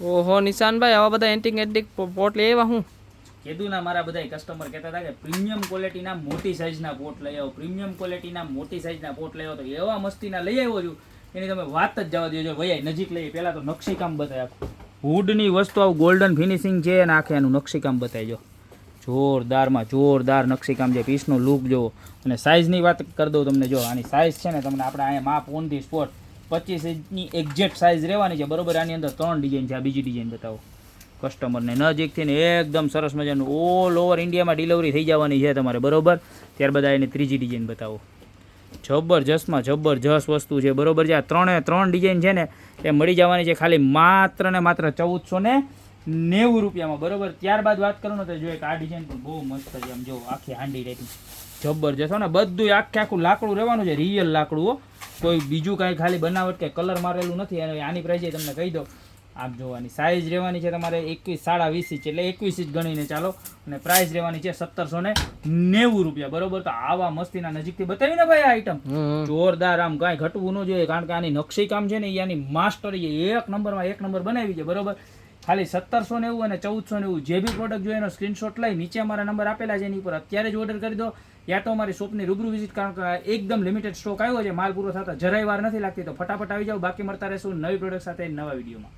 ઓહો નિશાનભાઈ, આવા બધા એન્ટિક એન્ટિક પોટ લઈ આવ્યા હું? કીધું ના, મારા બધા કસ્ટમર કહેતા હતા કે પ્રીમિયમ ક્વોલિટીના મોટી સાઇઝના પોટ લઈ આવો, પ્રીમિયમ ક્વોલિટીના મોટી સાઇઝના પોટ લઈ આવો. તો એવા મસ્તીના લઈ આવ્યો છું એની તમે વાત જ જવા દેજો. ભાઈ નજીક લઈએ, પહેલાં તો નકશીકામ બતાવ્યા. વુડની વસ્તુ આવું ગોલ્ડન ફિનિશિંગ છે અને આખે એનું નકશીકામ બતાવીજો. જોરદારમાં જોરદાર નકશીકામ છે. પીસનો લુક જુઓ. અને સાઇઝની વાત કરી દઉં તમને. જો આની સાઇઝ છે ને, તમને આપણે અહીંયા માપ ઓન ધી સ્પોટ 25 ઇંચની એક્ઝેક્ટ સાઇઝ રહેવાની છે, બરોબર. આની અંદર 3 ડિઝાઇન છે. આ બીજી ડિઝાઇન બતાવો કસ્ટમરને નજીકથી ને. એકદમ સરસ મજાનું ઓલ ઓવર ઇન્ડિયામાં ડિલિવરી થઈ જવાની છે તમારે, બરોબર. ત્યારબાદ એની ત્રીજી ડિઝાઇન બતાવો. જબરજસ્તમાં જબરજસ્ત વસ્તુ છે, બરોબર છે. આ 3 ડિઝાઇન છે ને એ મળી જવાની છે ખાલી માત્ર ને માત્ર 1490 રૂપિયામાં, બરોબર. ત્યારબાદ વાત કરું ને તો જો એક આ ડિઝાઇન પણ બહુ મસ્ત છે. આમ જો આખી હાંડી ટાઈપની જબરજસ્ત ને બધું આખું લાકડું રહેવાનું છે, રિયલ લાકડું, કોઈ બીજું કાંઈ ખાલી બનાવટ કે કલર મારેલું નથી. અને આની પ્રાઇસ તમને કહી દો. આપ જોવાની સાઇઝ રહેવાની છે તમારે 21 20 ઇંચ, એટલે 21 ઇંચ ગણીને ચાલો. અને પ્રાઇસ રહેવાની છે 1790 રૂપિયા, બરોબર. તો આવા મસ્તીના નજીકથી બતાવી ને ભાઈ આ આઈટમ જોરદાર, આમ કાંઈ ઘટવું ન જોઈએ. કારણ કે આની નકશી કામ છે ને એની માસ્ટરી એક નંબરમાં એક નંબર બનાવી છે, બરોબર. ખાલી 1790 અને 1490 જે બી પ્રોડક્ટ જોઈએ એનો સ્ક્રીનશોટ લઈ નીચે અમારા નંબર આપેલા છે એની ઉપર અત્યારે જ ઓર્ડર કરી દો, યા તો અમારી શોપની રૂબરૂ વિઝિટ. કારણ કે એકદમ લિમિટેડ સ્ટોક આવ્યો છે, માલ પૂરો થતા જરાય વાર નથી લાગતી. તો ફટાફટ આવી જાઓ. બાકી મળતા રહેશું નવી પ્રોડક્ટ સાથે નવા વિડીયોમાં.